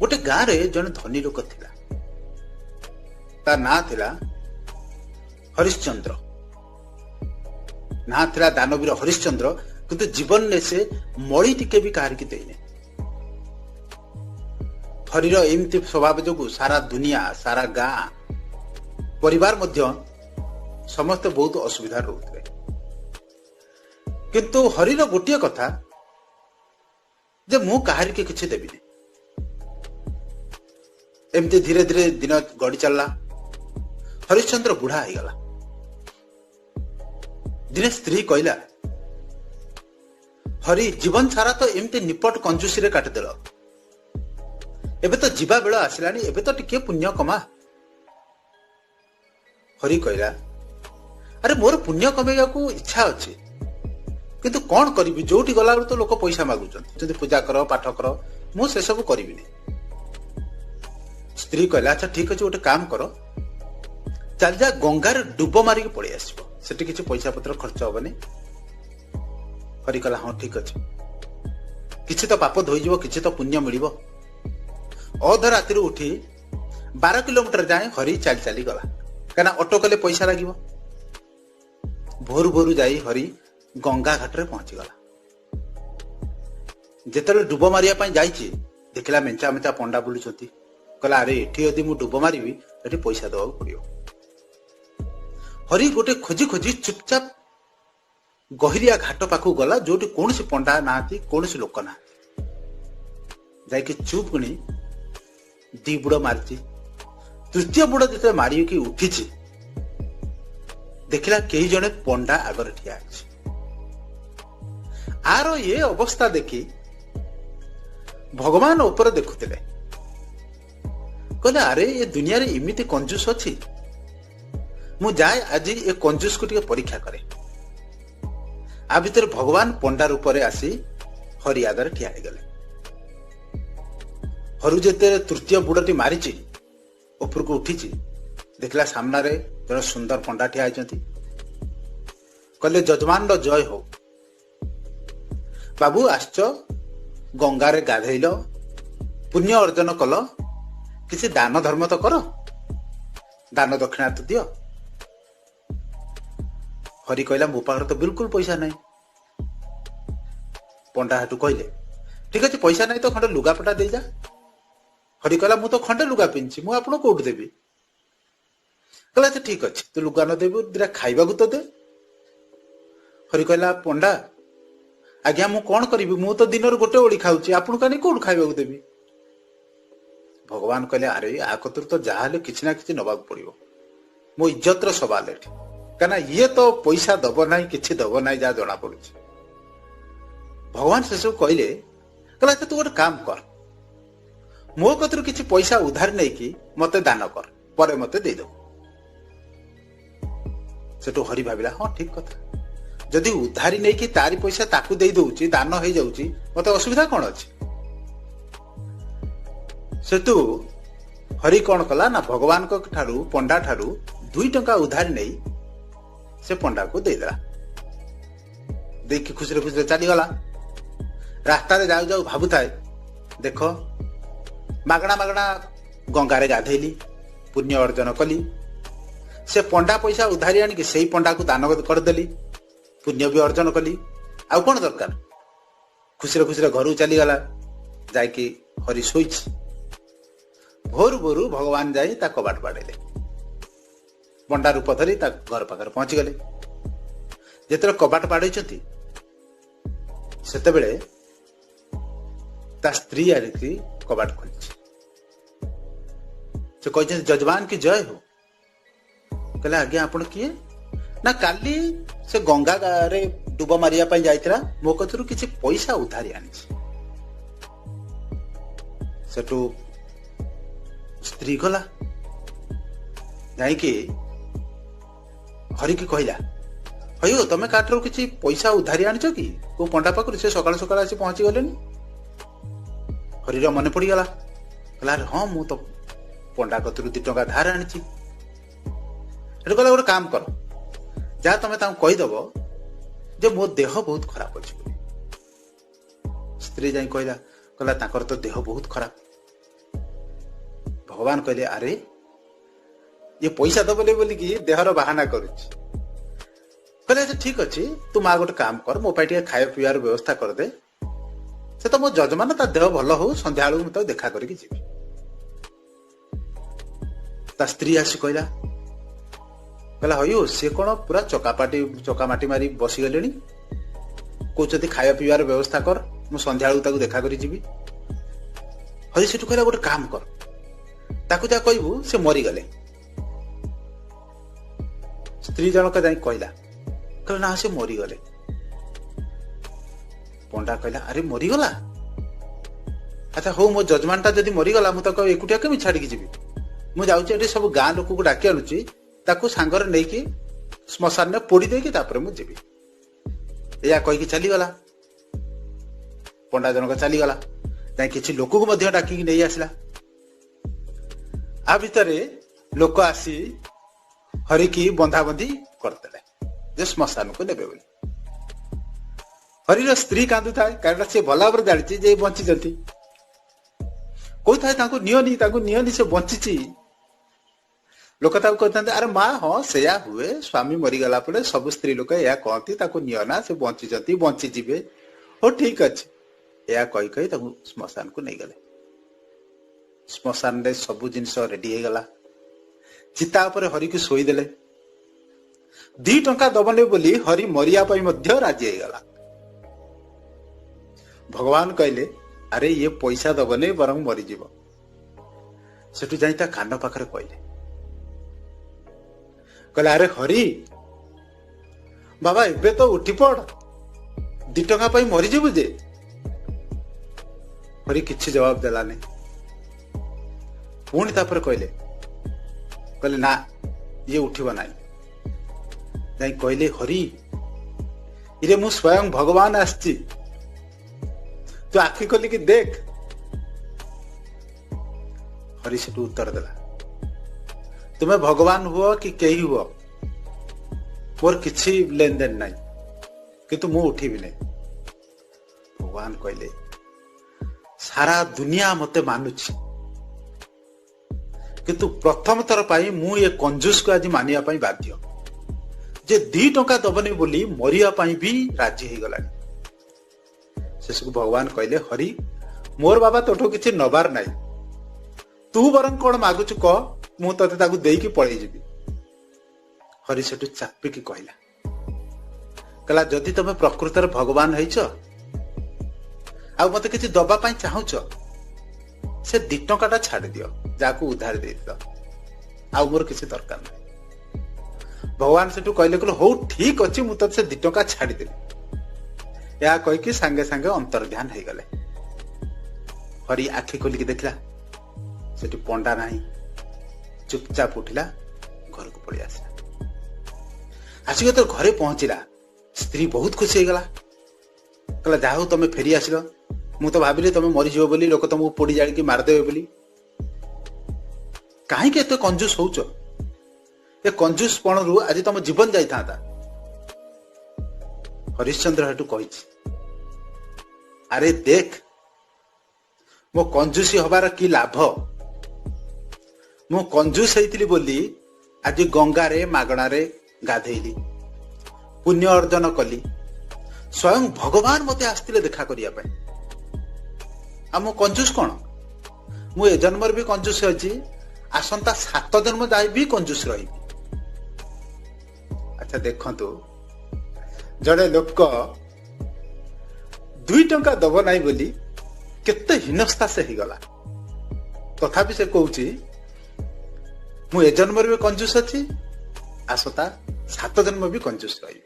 गोटे गाँव रे जन धनी लोक थिला ता ना थिला हरिश्चंद्र ना थिला दानवीर हरिश्चंद्र किंतु जीवन ने से मड़ी टिके भी कहार की देने हरिर एमती स्वभाव जो सारा दुनिया सारा गाँ परिवार मध्य समस्त बहुत असुविधा रोते किंतु हरिर गोटे कथा जे मु कहार के किसी देवी एमती धीरे धीरे दिन गड़ी चलला हरिश्चंद्र बुढ़ा हो गला दिने स्त्री कहला हरि जीवन सारा तो एमती निपट कंजूसी रे काटिदेल एबे तो जीवा बेल आसलानी एबे तो टिके पुण्य कमा हरि कहला अरे मोर पुण्य कमेगा को इच्छा अच्छी किंतु कौन करी जोटी गला तो लोक पैसा मागुचंती पूजा कर पाठ कर मु से सब करी स्त्री कहला अच्छा ठीक अच्छे गोटे काम कर चल जा गंगार डुब मारिक पड़े आसो सेठी किसी पैसा पत्र खर्च हेनी हरि कहला हाँ ठीक अच्छे किसी तो पाप धोईज किसी तो पुण्य मिल अध राति उठी 12 किलोमीटर जाए हरि चली चली गला कहीं ऑटो कले पैसा लगे भोर भोर जाई हरि गंगा घाट रे पहुंची गला जेतले डुब मारिया जाइए देखला मेंचा मेंचा पंडा बुलुचंती कहला अरे एठी यदि मु डुब मारिबी एठी पैसा देवा पड़ियो हरि गोटे खोजी खोजी चुपचाप गहिरिया घाट पाखु गला जोटी कौन सी पंडा ना कौन सी लोक ना जाइके चुप गुणी दी बुड़ मारी तृतीय बुड़ जो मारी की उठी देखला कई जने पंडा आगर ठिया आर ये अवस्था देखी भगवान ऊपर देखुले कहले अरे ये दुनिया रे इमिति कंजूस अच्छी मु जाए आज ये कंजूस को परीक्षा करे आ भीतर भगवान पंडा रूप में आसी हरि आगर ठिया गले हरु जेते तृतीय बुड़टी मारी ऊपर को उठी देखला सामना रे जन सुंदर पंडा ठिया कहले जजमान जय हो बाबू आश्च गंगारे गाधेल पुण्य अर्जन कल किसी दान धर्म तो कर दान दक्षिणा तो दियो हरि कहला मो पाखर तो बिल्कुल पैसा नहीं पंडा हाटू कहले ठीक अच्छे पैसा नहीं तो खंडे लुगापटा दे जा हरि कहला मु तो खंडे लुगा पिंची मु आपन कोट देबी कहला अच्छा ठीक अच्छे तू लुगा न देबू दिरा खाइबा को तो दे हरि कहला पंडा आज्ञा मु कौन करी मु तो दिन गोटे ओली खाऊची आपन कानी कोट खाइबा को देबी भगवान कहले अरे आ कतर तो जाहाले किछि ना किछि नबाक पड़िबो मो इज्जत रो सवाल एठी कहना ये तो पैसा दब ना किछि दब ना जा जना पड़ुछ भगवान से सब कहले कहला तू गोटे काम कर मो कतर किछि पैसा उधार नहीं कि मते दान कर परे मते दे दो सेटो हरि भाबिला हाँ ठीक कथा जदि उधारी नहीं कि तारी पैसा ताकू दे दउची दान हो जाउची मते असुविधा कौन अछि सेटू हरि कौन कला ना भगवान को ठारू पंडा ठारू 2 टंका उधारी नहीं से पंडा को देदेला देख खुशी खुशी चली गला रास्ता रे जाऊ जाऊ भाबू थाए देख मागणा मागणा गंगारे गाधेली पुण्य अर्जन कली से पंडा पैसा उधारी आनिक से पंडा को दान करदेली पुण्य भी अर्जन कली आउ कौन दरकार खुशी खुशी घर चली गला जाकि हरि शोई भोर भोर भगवान जाई ता कबाट बाड़ेले पंडा रूप धरी ता घर पाखर पहुंची गले जेतरे कबाट बाड़े सेतेबेले ता स्त्री आरिकी कबाट खोली से कहते जजमान की जय हो कहले आज्ञा आपण किए ना काली से गंगा रे डुब मारिया पाई जाइतरा मो कतरु किछि पैसा उधारी आनी सेटू स्त्री गला जाइके हरि की कहला हयो तमे काठरो किछि पैसा उधारी आनिछ कि को पंडा पाखरु से सकाळ सकाळ आसी पहुंची गलेनी हरिर मन पड़ी गला कहला हाँ मु तो पंडा कतरु 2 टंका धार आनिछि एटा कहला गोटे काम कर जा तमे ताऊ कहिदबो जे मो देह बहुत खराब अछि स्त्री जाई कहला कहला ताकर तो देह बहुत खराब भगवान कहले अरे ये पैसा दबले बोली कि देहर बाहाना करुच्ची कहले अच्छा ठीक अच्छे तू माँ गोटे काम कर मो पाई खाया पीवार व्यवस्था करदे से तो मो जजमान ता देह भल हो संध्या बेलू मुझे देखा करके जीवी ता स्त्री आसी कहला कहला हयो सी कौन पूरा चकामाटी मारी बसीगले कहते खाया पीवार व्यवस्था कर मु संध्या बेलू देखा करी जीवी हरी से कहला गोटे काम कर ताकू जा कहबू से मरीगले स्त्री जनक जाई कहला कहला ना से मरीगले पंडा कहला अरे मरीगला अच्छा हो मो जजमानटा जदि मरीगला मु ताको एकुटिया केमि छाड़ी जीवी मु जाउची एठी सब गां लोक को डाकी आनुची ताकू सांगर नै कि श्मशान ने पोड़ी देकी तापर मु जीवी या कहि कि चली गला पंडा जनक चली गला जाई किछि लोक को मध्य डाकी नै आसला आ भितरे लोक आसी हरि की बंधाबंधी करते जे श्मशान को नेबे बोली हरिर स्त्री कांदु था कारण से भला भाव जानी जे बंची जंती कहता है नियोनी से बंची लोक कहते अरे माँ हाँ सेया हुए स्वामी मरीगला पड़े सब स्त्री लोक या कहती नियना से बंची बंची जीवे हो ठीक अच्छे या कही कही श्मशान को नहीं गले श्मशान रे सबु जिनस रेडी गला चिता पर हरि को शोईदेले 2 टंका दबने बोली हरि मरिया राजी गला भगवान कहले अरे ये पैसा दबने बरं मरीज सेठू जाई ता कान पाखरे कहले अरे हरि बाबा एबे तो उठी पड़ 2 टंका पाई मरीज जे हरि किछि जवाब देलानी पुणी तापर कहले ना ये उठिब ना जाई कहले हरि इरे मु स्वयं भगवान आसची तू आखि खोली कि देख हरि से उत्तर देला तुम्हें भगवान हुआ कि कही हुआ मोर किछि लेन देन नहीं किंतु मु उठिबि नहीं भगवान कहले सारा दुनिया मते मानुछि किंतु प्रथम थर पाई मु ये कंजूस को आज मानिया पाई बाध्य जे 2 टंका दबनी बोली मरिया पाई भी राजी हो गला शेष को भगवान कहले हरि मोर बाबा तोठो किछि नबार नाही तू बरं कोन मागुछु क मु तते ताकू देई की पळै जिबी हरि सेटु चापी की कहला जदि तमे प्रकृत रे भगवान हैछ आ मते किछि दबा पाई चाहुछ से 2 टंकाटा छाड़ दियो जाको उधार दे दियो आ मोर किछि दरकार नै भगवान सेटु कहले कहलो हो ठीक अछि मु तते से 2 टंका छाड़ी देली या कहि कि संगे संगे अंतर ध्यान हे गले हरि आखि खोली के देखला सेटु पंडा नाही चुपचाप उठिला घर को पड़ी आसला आसी तो घरे पहुंचला स्त्री बहुत खुशी हो गला कहला जाहो तमे फेरी आसिलो मु तो भाबिले तमे मरि जिवो बोली लोक तुमको पोड़ी जाली की मार देबे बोली काहे के एते कंजूस होउछ ए कंजूस पणरू आज तुम जीवन जाई थाता हरिश्चंद्र हेतु कहिछि अरे देख मो कंजूसी हबार की लाभ मो कंजूस हेतिली बोली आज गंगा रे मागणा रे गाधेइली पुण्य अर्जन कली स्वयं भगवान मते आस्तिले देखा करिया पाई आ मो कंजूस कोन मु ए जन्मर भी कंजूस अछि आसंता 7 जन्म जाई भी कंजूस रही अच्छा देखंतु जड़े लोक 2 टंका दब नाई बोली केते हिनस्ता से ही गला तथापि से कहूची मु ए जन्म भी कंजूस अछि आसता 7 जन्म भी कंजूस रही